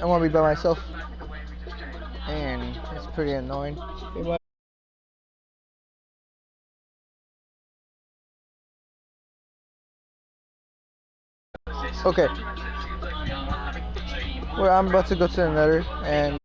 I want to be by myself, and it's pretty annoying. Okay, well, I'm about to go to the Nether, and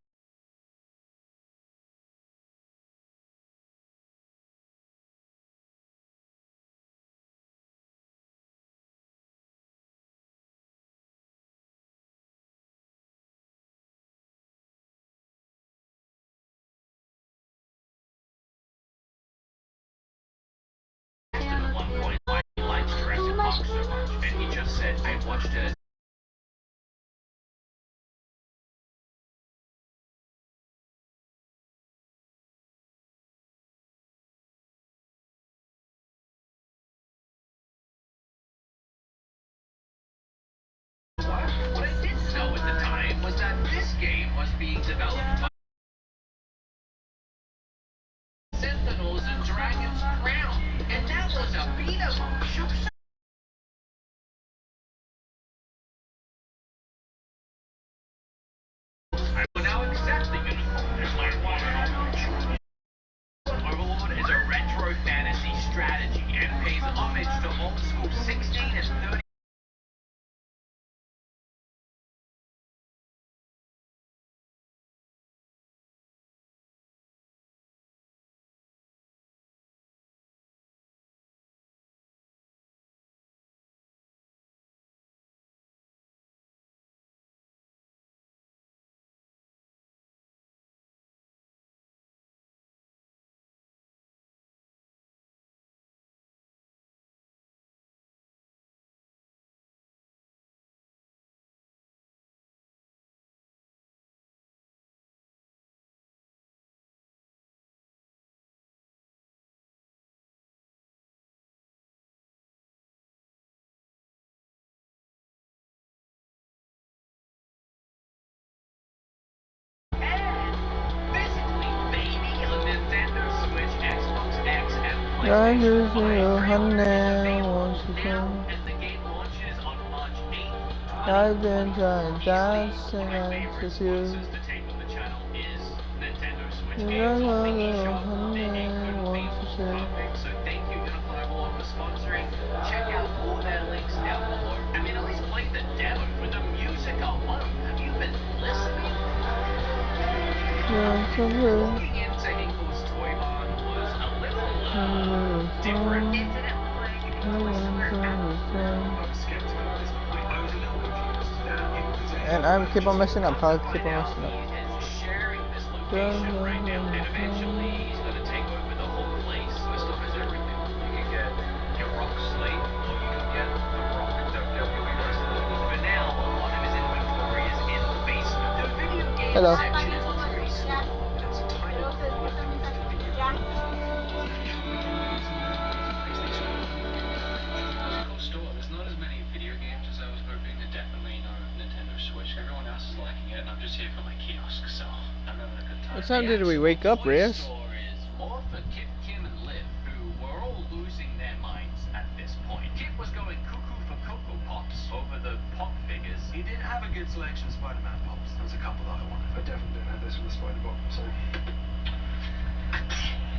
What I didn't know at the time was that this game was being developed by Sentinels and Dragon's Crown, and that was a beat 'em up. I'm now accepting it as my one and only choice. Overlord is a retro fantasy strategy and pays homage to old school 16 and 30. I just feel honey once again. I've been trying dance and to you. You're a honey once again. So thank you, Unifiable, for sponsoring. Check out all their links down below. I mean, at least play the demo with the music alone. Have you been listening? Yeah, so good. Walking into Hinkle's Toy Barn was a little different. It didn't look like it was and I keep on messing up. I keep on messing up. sharing this location right now, and eventually he's going to take over the whole place. This stuff is everything. You can get your rock slate, or you can get the rock WWE wrestler. For now, a lot of his inventory is in the basement. The video game Hello. section is pretty small. It's a tiny store. There's not as many video games as I was hoping. There definitely no Nintendo Switch. Everyone else is liking it, and I'm just here for my kiosk, so I'm having a good time. What time did we wake up, Reyes? Store is more for Kip, Kim, and Liv, who were all losing their minds at this point. Kip was going cuckoo for Cocoa Pops over the pop figures. He did have a good selection of Spider-Man pops. There was a couple that I wanted. I definitely didn't have this with the Spider-Bot, so...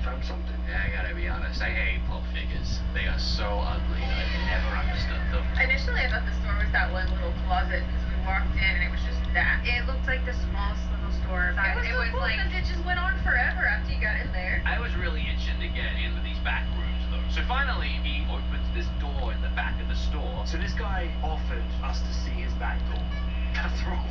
found something. Yeah, I gotta be honest, I hate pop figures. They are so ugly. I've never understood them. Initially, I thought the store was that one little closet because we walked in and it was just that. It looked like the smallest little store. It was so cool like it just went on forever after you got in there. I was really itching to get into these back rooms though. So finally, he opens this door in the back of the store. So this guy offered us to see his back door. That's wrong.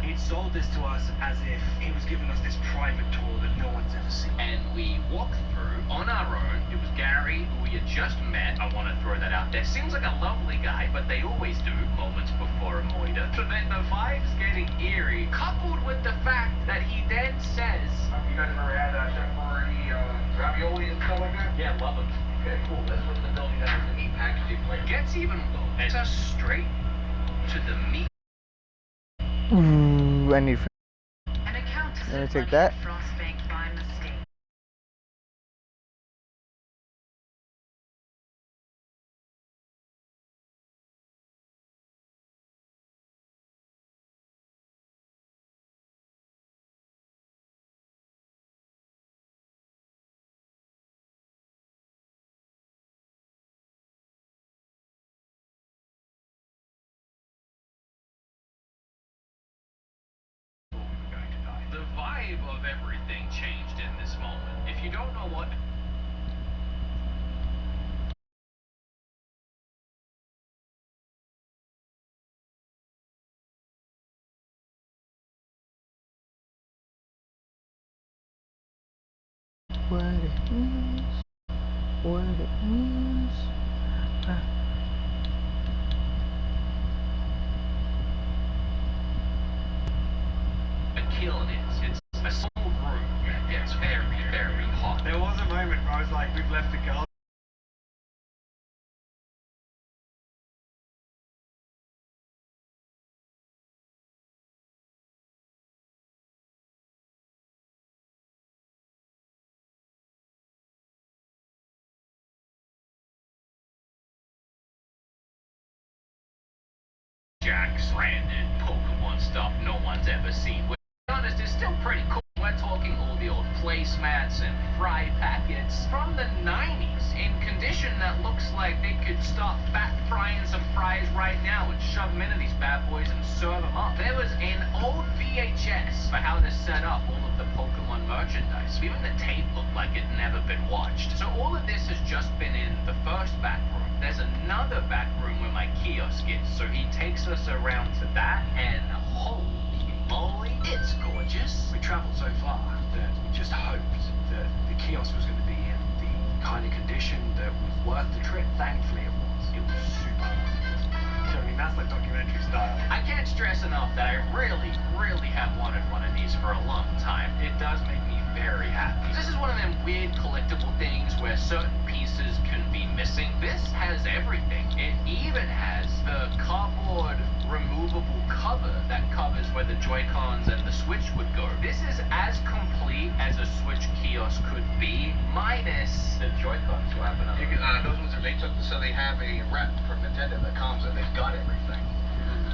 He'd sold this to us as if he was giving us this private tour that no one's ever seen. And we walked through on our own. It was Gary, who we had just met. I want to throw that out there. Seems like a lovely guy, but they always do moments before a moida. So then the vibe's getting eerie, coupled with the fact that he then says, You guys ever had temporary ravioli and stuff like that? yeah, love him. Okay, cool. That's what the building that has the meat packaging place. Gets even low. It's us straight to the meat. Ooh, I need. An account Let me take that. Frostbank by mistake. wave of everything changed in this moment. If you don't know what What it is, what it is. a kiln is, it's a small room that gets very, very hot. There was a moment where I was like, we've left the girl. Jack stranded Pokemon stuff no one's ever seen. Which, to be honest, is still pretty cool. We're talking all the old placemats and fry packets from the 90s in condition that looks like they could start fat frying some fries right now and shove them into these bad boys and serve them up. There was an old VHS for how to set up all of the Pokemon merchandise. Even the tape looked like it never been watched. So all of this has just been in the first back room. There's another back room where my kiosk is, so he takes us around to that, and holy moly, it's gorgeous. We travelled so far that we just hoped that the kiosk was going to be in the kind of condition that was worth the trip. Thankfully it was. It was super. So I mean, that's like documentary style. I can't stress enough that I really, really have wanted one of these for a long time. It does make me very happy. This is one of them weird collectible things where certain pieces can be missing. This has everything. It even has the cardboard removable cover that covers where the Joy-Cons and the Switch would go. This is as complete as a Switch kiosk could be, minus the Joy-Cons. What happened? You can, those ones are, they took, so they have a rep from Nintendo that comes and they've got everything.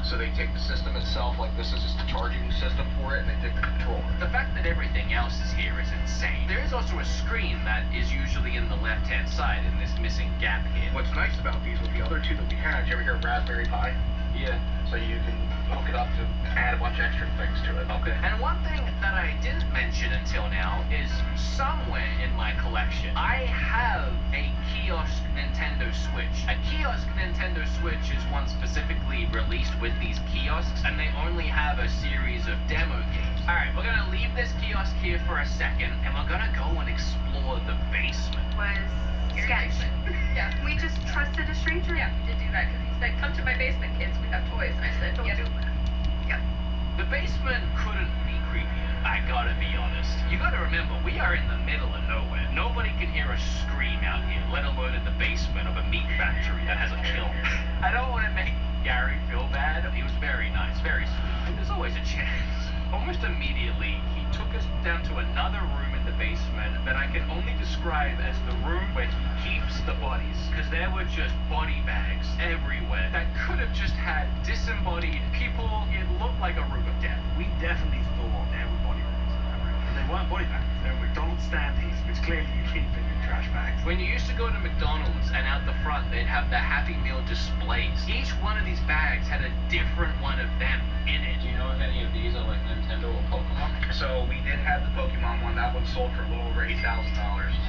So they take the system itself, like this is just the charging system for it, and they take the controller. The fact that everything else is here is insane. There is also a screen that is usually in the left-hand side in this missing gap here. What's nice about these with the other two that we had, did you ever hear Raspberry Pi? Yeah. So you can hook it up to add a bunch of extra things to it. Okay. And one thing that I didn't mention until now is somewhere in my collection, I have a kiosk Nintendo Switch. A kiosk Nintendo Switch is one specifically released with these kiosks, and they only have a series of demo games. Alright, we're gonna leave this kiosk here for a second, and we're gonna go and explore the basement. Was sketch. Yeah, we just trusted a stranger. Yeah, we did do that because he said, "Come to my basement, kids. We have toys." And I said, "Don't do that." Yep. The basement couldn't be creepier, I gotta be honest. You gotta remember, we are in the middle of nowhere. Nobody can hear us scream out here, let alone in the basement of a meat factory that has a kiln. I don't want to make Gary feel bad. He was very nice, very sweet. There's always a chance. Almost immediately, he took us down to another room in the basement that I can only describe as the room where he keeps the bodies. Because there were just body bags everywhere that could have just had disembodied people. It looked like a room of death. We definitely thought there were body bags in that room. And they weren't body bags. They were McDonald's standees, which clearly you keep in your trash bags. When you used to go to McDonald's and out the front they'd have the Happy Meal displays, each one of these bags had a different one of them in it. Do you know if any of these are like Nintendo or Pokemon? So we did have the Pokemon one. That one sold for a little over $8,000.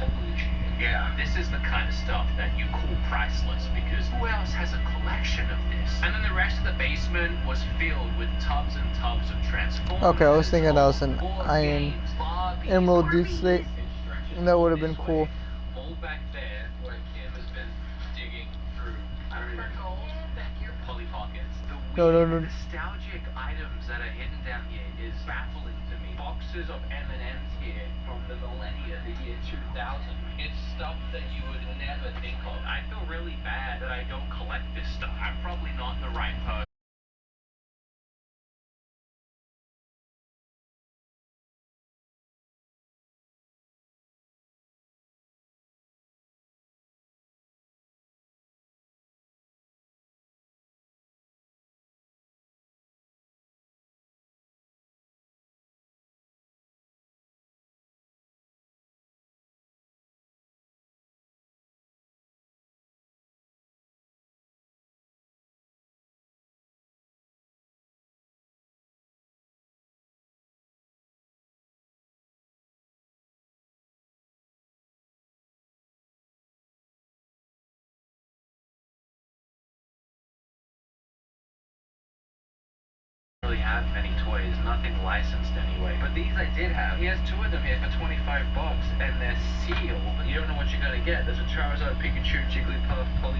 Holy shit. Yeah. This is the kind of stuff that you call priceless, because who else has a collection of this? And then the rest of the basement was filled with tubs and tubs of Transformers. Okay, I was thinking that was an board iron games, Barbies, Emerald Barbies. Deep Slate. Instructions That would have this been cool. way. All back there where Kim has been digging through, I don't For even know, gold. back your Polly Pockets. The No, no, weird no. nostalgic items that are hidden down here is baffling to me. Boxes of M&Ms here from the millennia, the year 2000. It's stuff that you would never think of. I feel really bad that I don't collect this stuff. I'm probably not the right person. have many toys, nothing licensed anyway. But these I did have. He has 2 of them here for $25, and they're sealed. You don't know what you're gonna get. There's a Charizard, Pikachu, Jigglypuff, Poly.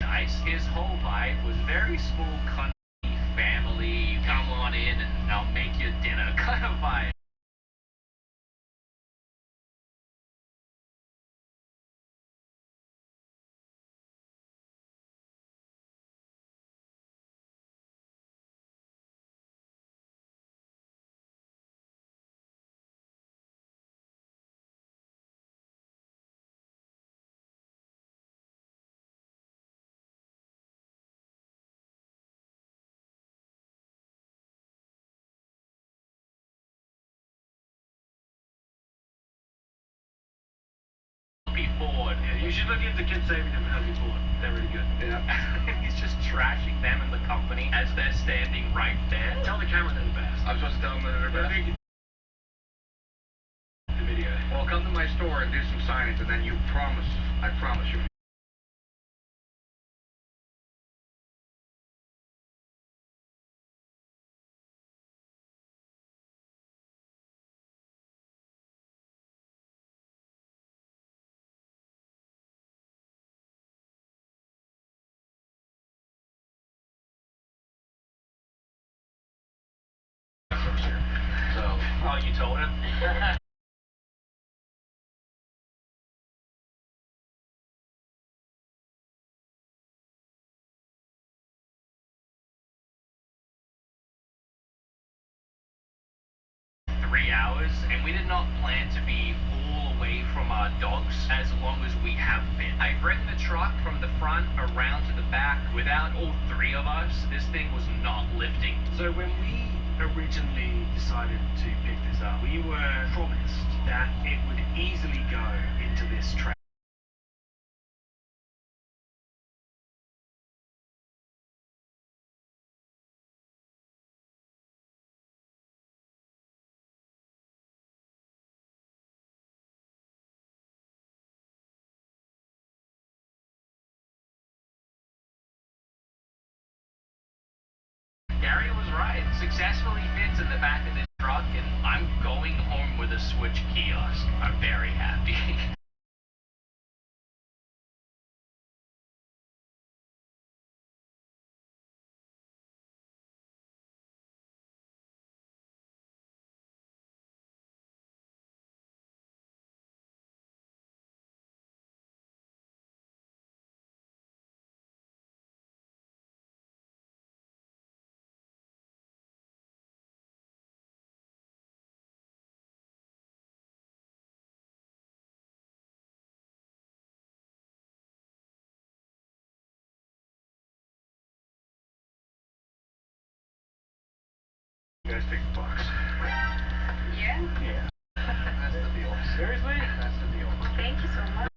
Nice. His whole vibe was very small country family. Come on in and I'll make you dinner kind of vibe. Bored. Yeah, you should look into Kids Saving Them and Be Bored. They're really good. Yeah. He's just trashing them and the company as they're standing right there. Tell the camera they're the best. I'm supposed to tell them that they're best. The video. Well, come to my store and do some signage, and then I promise you. So, Oh, you told him? Hours, and we did not plan to be all away from our dogs as long as we have been. I bring the truck from the front around to the back. Without all 3 of us, this thing was not lifting. So when we originally decided to pick this up, we were promised that it would easily go into this track. Gary was right. Successfully fits in the back of this truck, and I'm going home with a Switch kiosk. I'm very happy. You guys pick the box. Yeah. Yeah. That's the deal. Seriously? That's the deal. Well, thank you so much.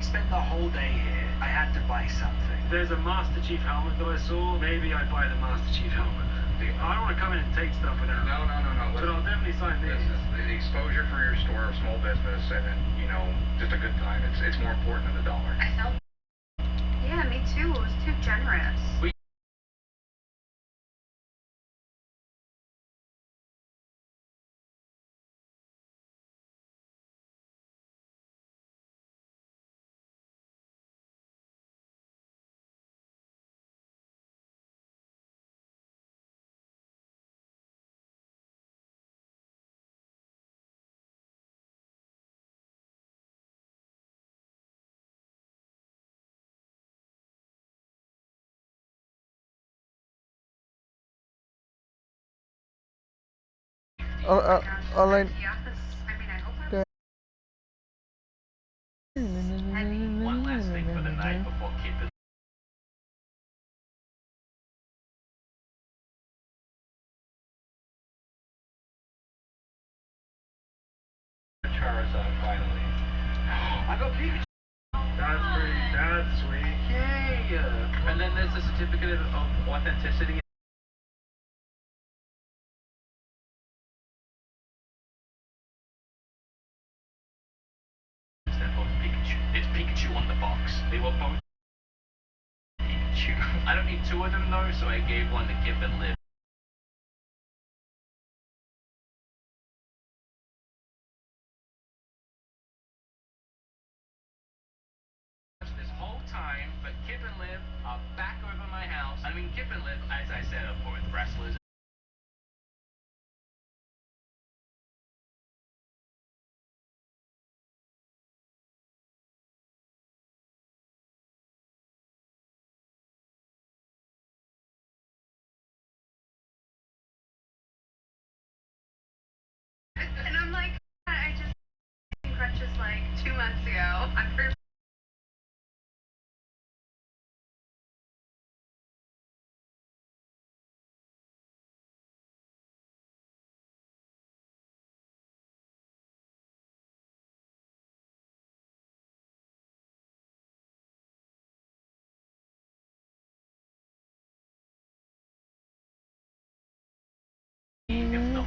Spent the whole day here. I had to buy something. There's a Master Chief helmet that I saw. Maybe I'd buy the Master Chief helmet. I don't want to come in and take stuff without. No. But I'll definitely sign this. The exposure for your store, small business, and then, just a good time. It's more important than the dollar. I felt. Yeah, me too. It was too generous. We all I. Yes. I mean, I hope Yeah. One last thing for the night before keeping. Charizard finally. I got Pikachu. That's sweet. Yay! And then there's a certificate of authenticity. They're both Pikachu. It's Pikachu on the box. They were both Pikachu. I don't need two of them though, so I gave one to Kip and Liv. This whole time, but Kip and Liv are back over my house. I mean, Kip and Liv, as I said, are both wrestlers. And I'm like, I just crutches like 2 months ago. I'm pretty. If not,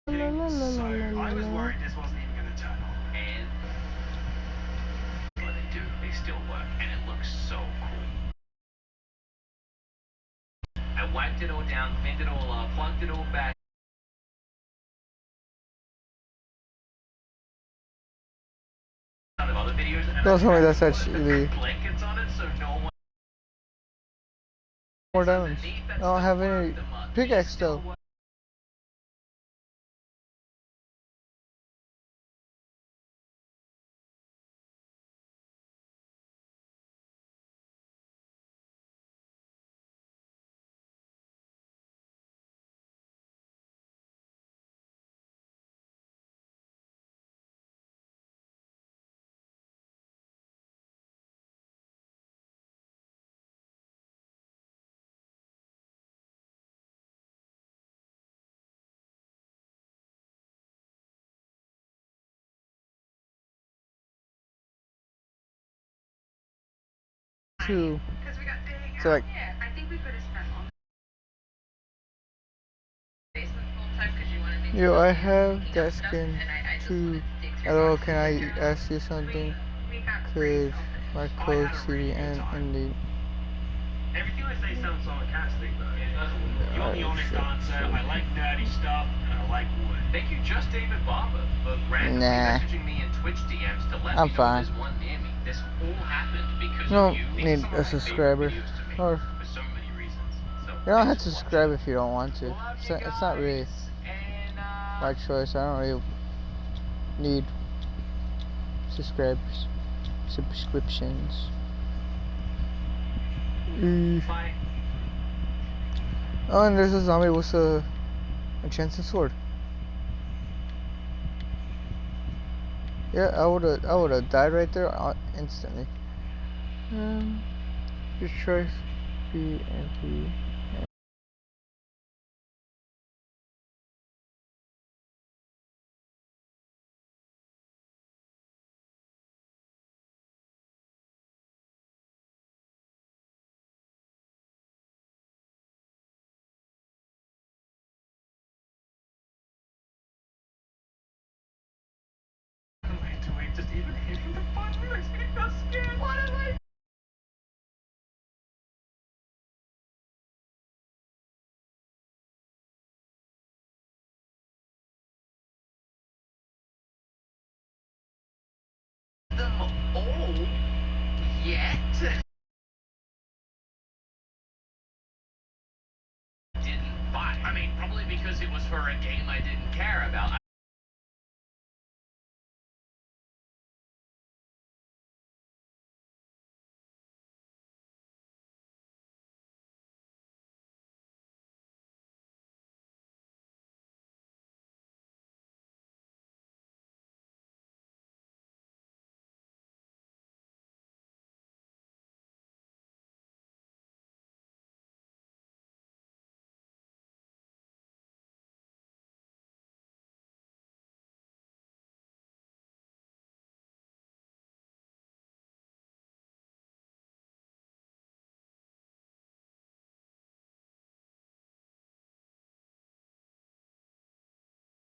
So I was worried this wasn't even going to turn on. and what they do, they still work, and it looks so cool. I wiped it all down, cleaned it all up, plugged it all back. Of other videos, and Don't tell me that's put actually blankets on it so no one. more diamonds. Underneath, I that's don't the have work, any the mud. pickaxe Still though. work. Two. Because we got to hang out. So, like- Yeah, I think we could have spent all the basement full time because you wanted me to. Yo, I help you have clean up that stuff, skin and I just too. wanted to dig through Hello, boxes can and I figure out- ask you something? We got Could pretty my I code had a CD really good and time. Indeed? Everything I say sounds sarcastic though. You're the Oh, honest shit. answer. I like nerdy stuff and I like wood. Thank you, just David Barber, for randomly Nah. messaging me in Twitch DMs to let I'm me know fine. there's one near me. This all happened because No of you. It's need some of a my favorite subscriber. videos to make Or for so many reasons. So you don't have thanks to for subscribe watching. if you don't want to. Love It's you not really guys, and, my choice. I don't really need subscribers, subscriptions. Bye. Oh, and there's a zombie with a enchanted sword. Yeah, I would've died right there instantly. Just try B and B. Wait, just even hitting the button makes me feel scared. What am I? Them all yet? Didn't buy. I mean, probably for a game I didn't care about.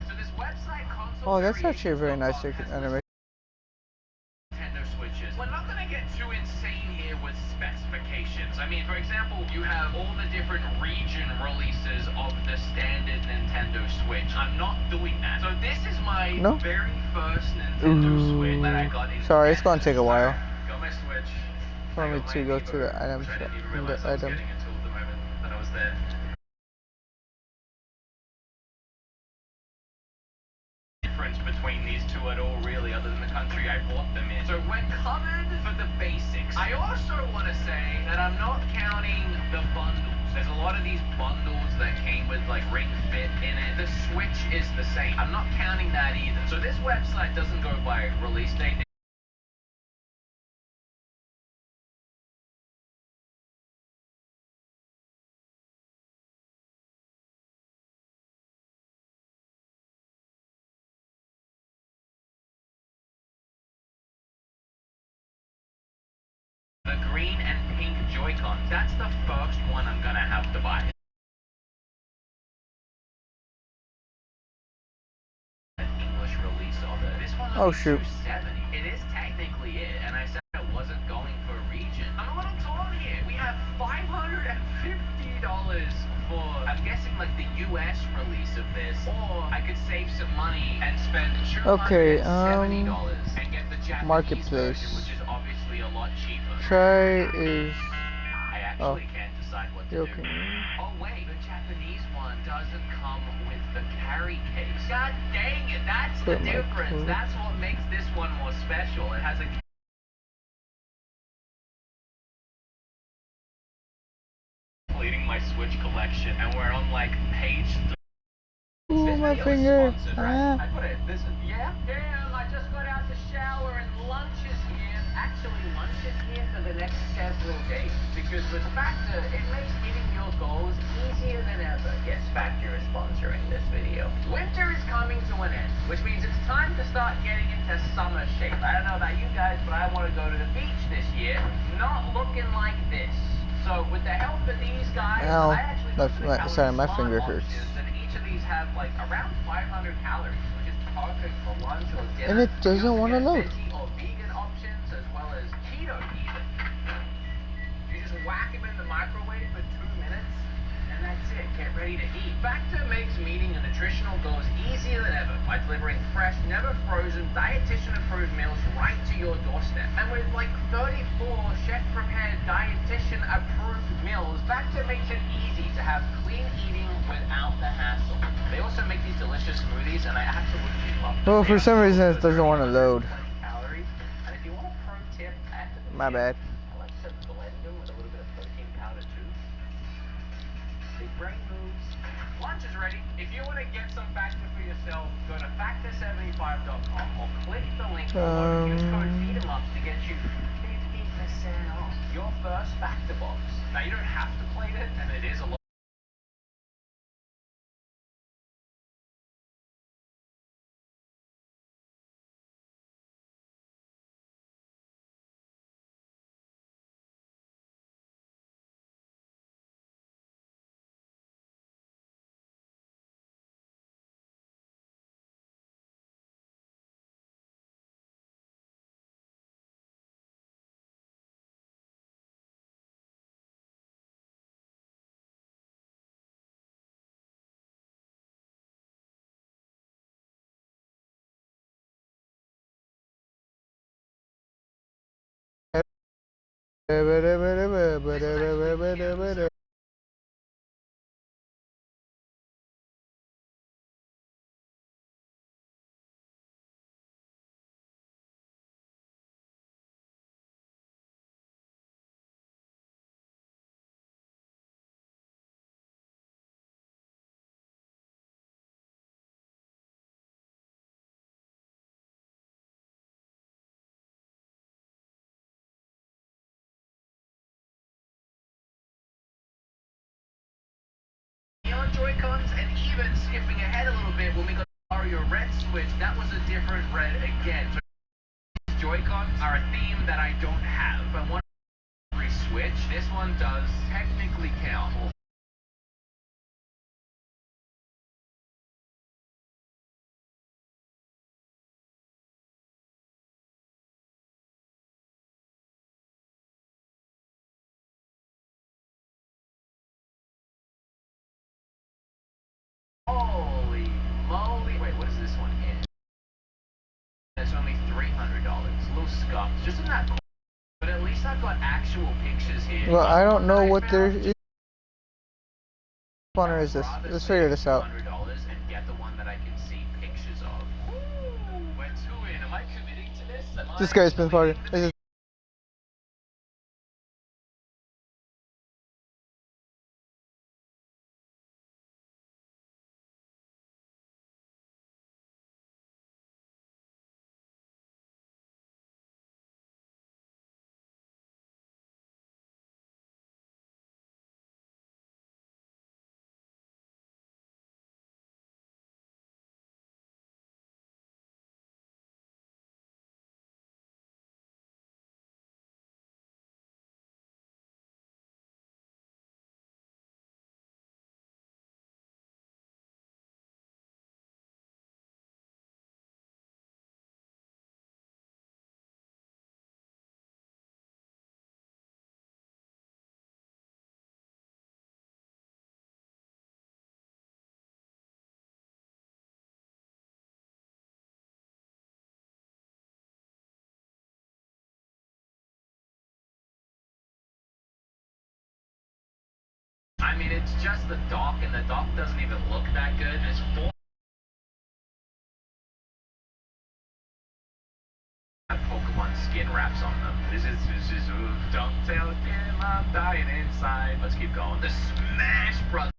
So this website console. Oh, that's actually a very nice animation. Nintendo Switches. We're not going to get too insane here with specifications. I mean, for example, you have all the different region releases of the standard Nintendo Switch. I'm not doing that. So this is my very first Nintendo Switch that I got in. Sorry, it's going to take a while Got my Switch. for me to go to the item shop. The item. Until the moment that I was there. Difference between these two at all, really, other than the country I bought them in. So we're covered for the basics. I also want to say that I'm not counting the bundles. There's a lot of these bundles that came with like Ring Fit in it. The Switch is the same. I'm not counting that either. So this website doesn't go by release date. The green and pink Joy-Cons. That's the first one I'm gonna have to buy. An English release of it. This one's Oh, shoot. $270. It is technically it, and I said I wasn't going for region. I'm a little torn here. We have $550 for, I'm guessing, like the US release of this, or I could save some money and spend $270 and get the Japanese Marketplace. version, which is obviously a lot cheaper. Try is. I actually can't decide what to Okay. do. Oh wait, the Japanese one doesn't come with the carry case. God dang it, that's the Put my difference. phone. That's what makes this one more special. It has a completing my Switch collection, and we're on like page 3. Ooh, This my video is finger. sponsored, right? Ah. I put it. This is Damn! I just got out the shower and lunch is here. Actually, lunch is here for the next several days because with Factor, it makes hitting your goals easier than ever. Yes, Factor is sponsoring this video. Winter is coming to an end, which means it's time to start getting into summer shape. I don't know about you guys, but I want to go to the beach this year, not looking like this. So with the help of these guys, Ow. I actually looked at Sorry, my smart finger hurts. options, and each of these have like around 500 calories, which is perfect for lunch or dinner. And it doesn't want to load. Veggie or vegan options as well as keto even. You just whack them in the microwave for 2 minutes, and that's it. Get ready to eat. Factor makes meeting your nutritional goals easier than ever by delivering fresh, never frozen, dietitian-approved meals right to your doorstep. And with like 34 chef-prepared, dietitian-approved meals, Factor makes it easy to have clean eating without the hassle. They also make these delicious smoothies, and I absolutely love them. Well, They for have some reason it also doesn't want to load. calories. And if you want a pro tip, add to the My bad. I like to blend them with a little bit of protein powder too. Big brain moves. Lunch is ready. If you want to get some Factor for yourself, go to factor75.com or click the link below. Use code FEEDEMUP to get you 50% off your first Factor box. Now you don't have to plate it, and it is a lot. on Joy-Cons, and even skipping ahead a little bit when we got Mario Red Switch, that was a different red again. So Joy-Cons are a theme that I don't have. I want every Switch. This one does technically count. Holy moly. Wait, what is this one in? It's only $300. A little scuffed. Just in that corner. But at least I've got actual pictures here. Well, I don't know what there found. is. Which one is this? Let's figure this out. $200 and get the one that I can see pictures of. We're two in. Am I committing to this? This guy's been partying. This is I mean, it's just the dock, and the dock doesn't even look that good. It's four Pokemon skin wraps on them. This is don't tell him I'm dying inside. Let's keep going. The Smash Brothers.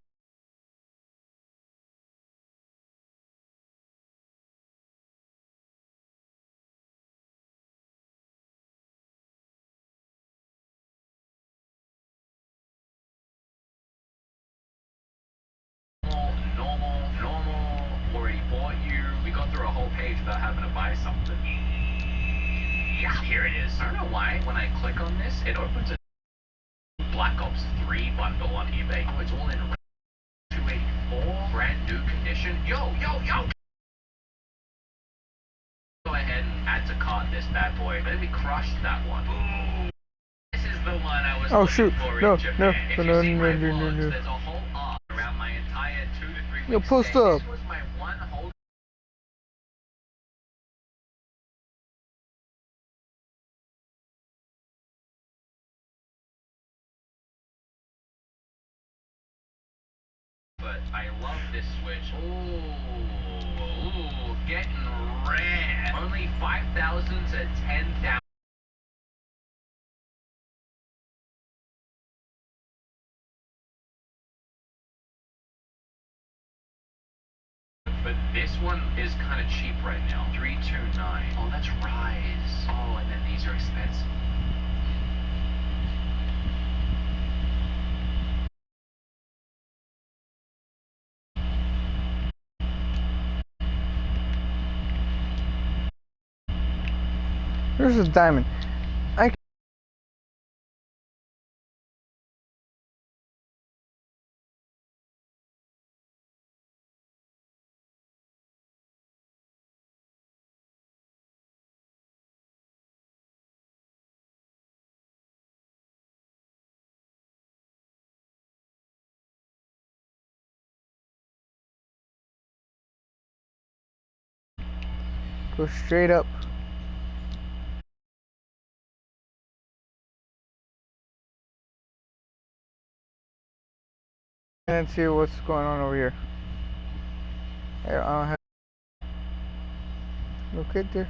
Normal, already bought you. We got through a whole page without having to buy something. Yeah, here it is. I don't know why, when I click on this, it opens a Black Ops 3 bundle on eBay. Oh, it's all in 284, brand new condition. Yo! Go ahead and add to cart this bad boy. Maybe we crushed that one. Ooh. This is the one I was looking for in Japan. If you see Red Wolves, there's a whole arc around my entire 2 to 3 week Yo, post stay. up. This was my one whole but I love this Switch. Ooh, getting red. Only 5,000 to 10,000. But this one is kind of cheap right now. 329. Oh, that's Rise. Oh, and then these are expensive. Here's a diamond. Go straight up. And see what's going on over here. I don't have. Look at there.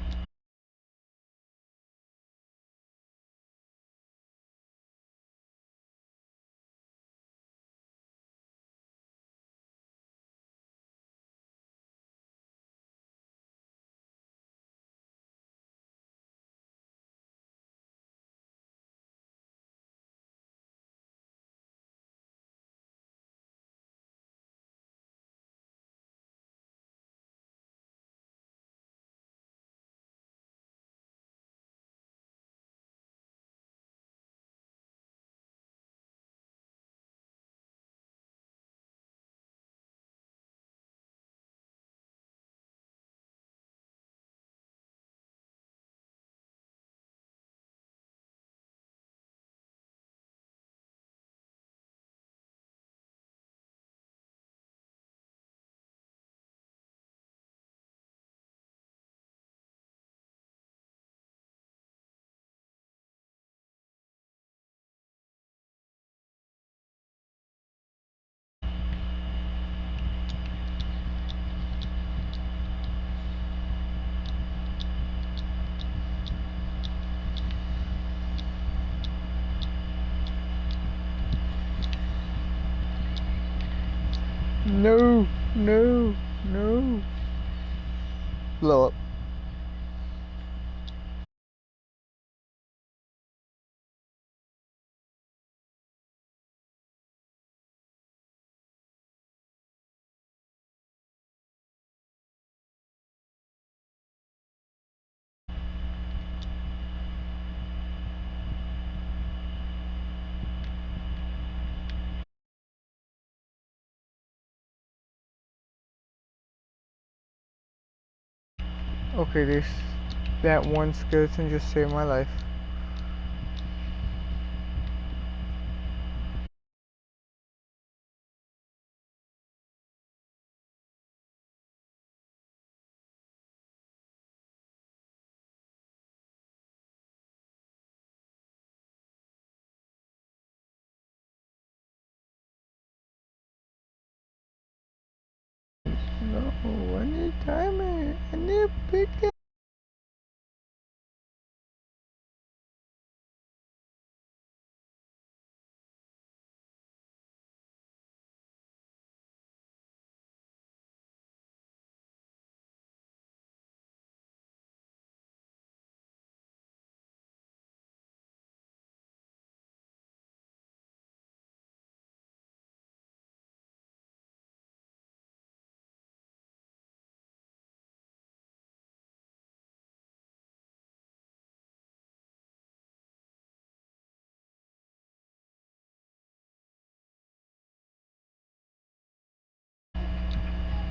No, no, no. Blow up. Okay, that one skeleton just saved my life. No, I need diamond. I need pickaxe.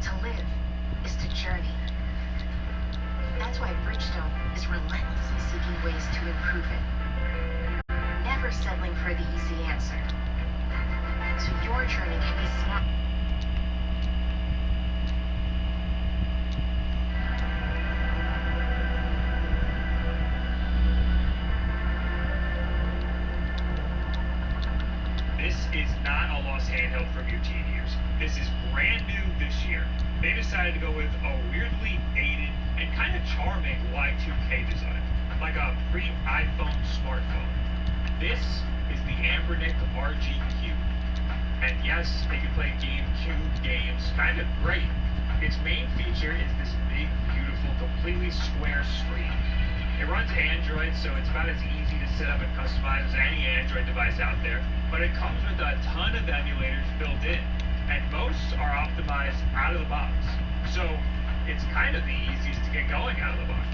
To live is to journey. That's why Bridgestone is relentlessly seeking ways to improve it. Never settling for the easy answer. So your journey can be smart. This is not a lost handheld from your teen years. This is brand new this year. They decided to go with a weirdly dated and kind of charming Y2K design, like a pre-iPhone smartphone. This is the Anbernic RGQ. And yes, it can play GameCube games kind of great. Its main feature is this big, beautiful, completely square screen. It runs Android, so it's about as easy to set up and customize as any Android device out there, but it comes with a ton of emulators built in, and most are optimized out of the box. So it's kind of the easiest to get going out of the box.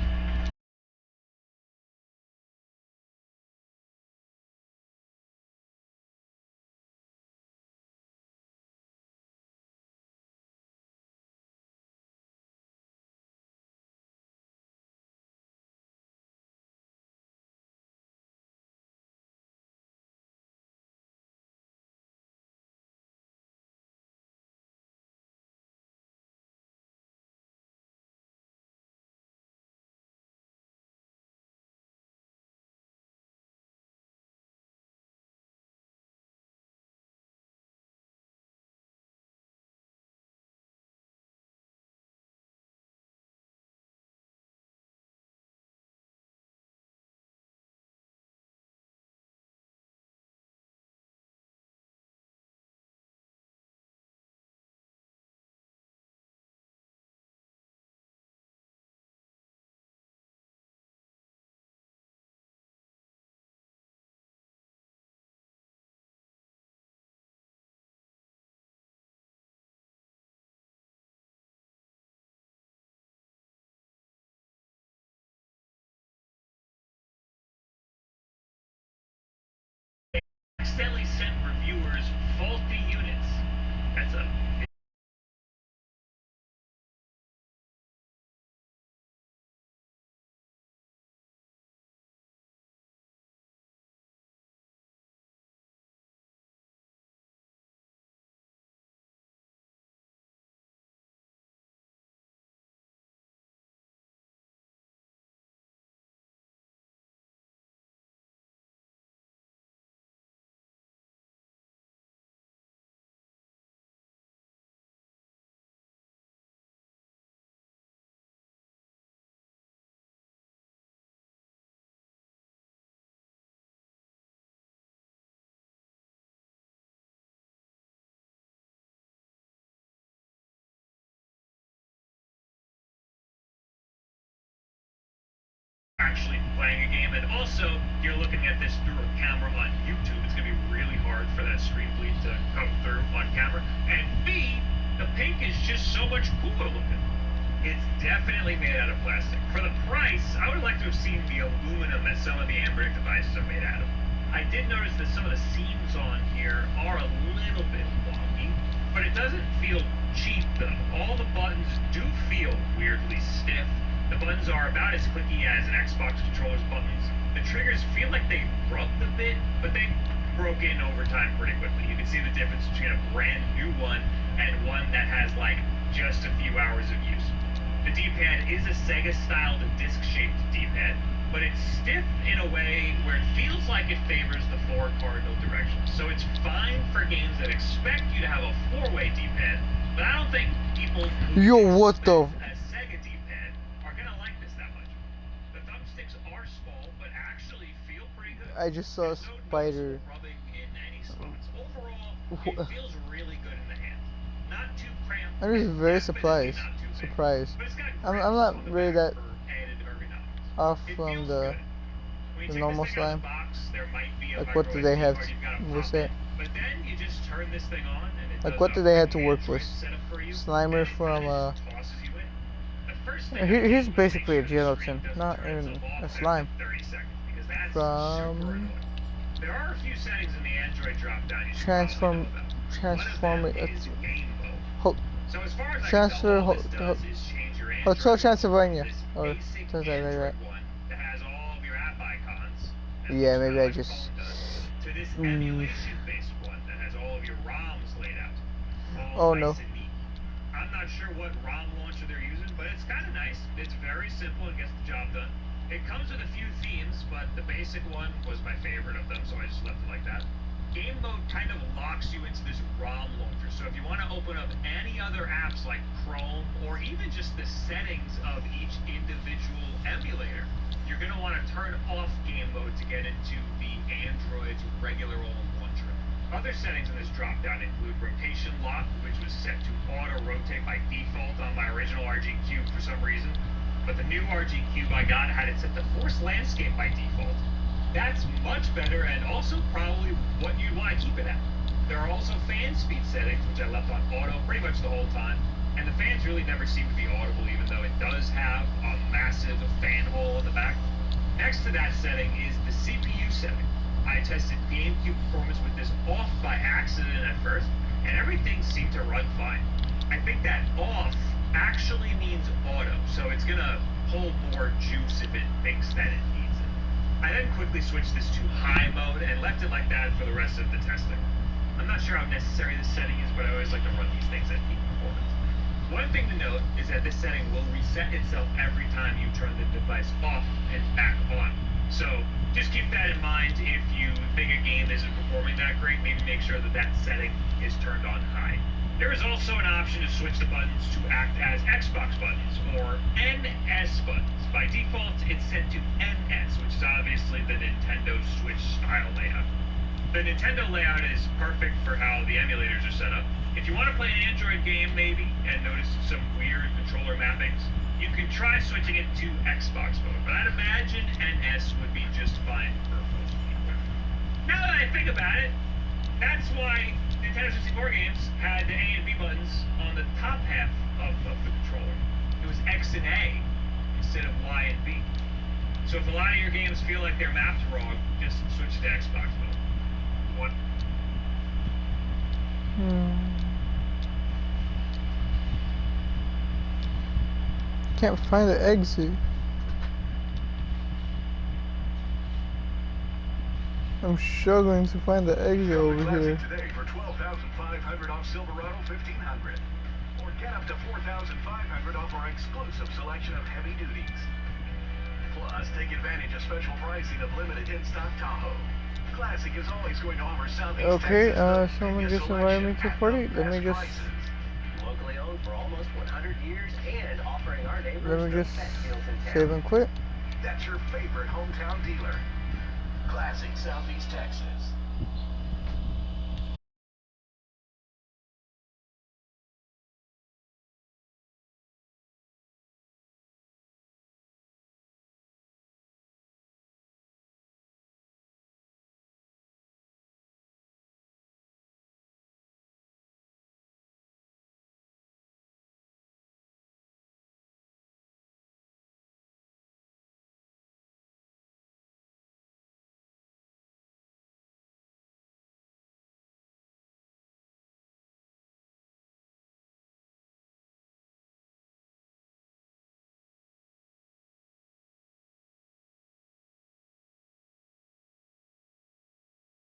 Accidentally sent reviewers faulty units. That's a playing a game, and also you're looking at this through a camera on YouTube. It's gonna be really hard for that screen bleed to come through on camera. And B, the pink is just so much cooler looking. It's definitely made out of plastic. For the price, I would like to have seen the aluminum that some of the Ambrick devices are made out of. I did notice that some of the seams on here are a little bit wonky, but it doesn't feel cheap though. All the buttons do feel weirdly stiff. The buttons are about as clicky as an Xbox controller's buttons. The triggers feel like they rubbed a bit, but they broke in over time pretty quickly. You can see the difference between a brand new one and one that has like just a few hours of use. The D-pad is a Sega-styled disc-shaped D-pad, but it's stiff in a way where it feels like it favors the 4 cardinal directions. So it's fine for games that expect you to have a 4-way D-pad, but I don't think people who Yo, what the? a Sega D-pad are gonna like this that much. The thumbsticks are small, but actually feel pretty good. I just saw a There's no spider. noticeable rubbing in any spots. Overall, it feels really good in the hand. Not too cramped. I'm just very definitely surprised. not too big. Surprised. But it's got I'm grips not on the really back that for added ergonomics. off It from feels the good. When you take normal this thing out of slime. the box, there might be a Like, what do micro they SD have card you've gotta with pop it? in, But then you just turn this thing on and it Like, does what a do they have to work Android with? setup for you, Slimer and it from, kinda just tosses you in. The first thing I here's did was basically a make sure the screen gelatin, doesn't not turn even itself a off slime. after 30 seconds, because that's From super annoying. There are a few settings in the Android drop-down you should Transform- probably know about. transform One it- of them is game mode. Ho- So as far as transfer I can tell, all this ho- does is change your Hotel Android Transylvania, this or basic something like that. Android one that has all of your app icons, and Yeah, looks maybe kinda I like a just- phone does, to this Mm. emulation-based one that has all of your ROMs laid out. Oh, All no. nice and neat. I'm not sure what ROM launcher they're using, but it's kind of nice. It's very simple and gets the job done. It comes with a few themes, but the basic one was my favorite of them, so I just left it like that. Game mode kind of locks you into this ROM launcher, so if you want to open up any other apps like Chrome, or even just the settings of each individual emulator, you're going to want to turn off game mode to get into the Android's regular old launcher. Other settings in this drop-down include rotation lock, which was set to auto-rotate by default on my original RG Cube for some reason, but the new RG Cube I got had it set to force landscape by default. That's much better, and also probably what you'd want to keep it at. There are also fan speed settings, which I left on auto pretty much the whole time, and the fans really never seem to be audible, even though it does have a massive fan hole in the back. Next to that setting is the CPU setting. I tested GameCube performance with this off by accident at first, and everything seemed to run fine. I think that off actually means auto, so it's gonna hold more juice if it thinks that it needs it. I then quickly switched this to high mode and left it like that for the rest of the testing. I'm not sure how necessary this setting is, but I always like to run these things at peak performance. One thing to note is that this setting will reset itself every time you turn the device off and back on. So just keep that in mind. If you think a game isn't performing that great, maybe make sure that that setting is turned on high. There is also an option to switch the buttons to act as Xbox buttons, or NS buttons. By default, it's set to NS, which is obviously the Nintendo Switch style layout. The Nintendo layout is perfect for how the emulators are set up. If you want to play an Android game, maybe, and notice some weird controller mappings, you can try switching it to Xbox mode, but I'd imagine NS would be just fine for most people. Now that I think about it, that's why Nintendo 64 games had the A and B buttons on the top half of the controller. It was X and A instead of Y and B. So if a lot of your games feel like they're mapped wrong, just switch to Xbox mode. One. Can't find the exit. I'm struggling to find the exit over here. Today for $12,500 off Silverado 1500, or get up to $4,500 off our exclusive selection of heavy duties. Plus, take advantage of special pricing of limited in-stock Tahoe. Classic is always going to offer Southeast Okay, Texas someone biggest just selection invited me to at party. the Let me best just prices. Locally owned for almost 100 years and offering our neighbors let me the just best deals in town. save and quit. That's your favorite hometown dealer. Classic Southeast Texas.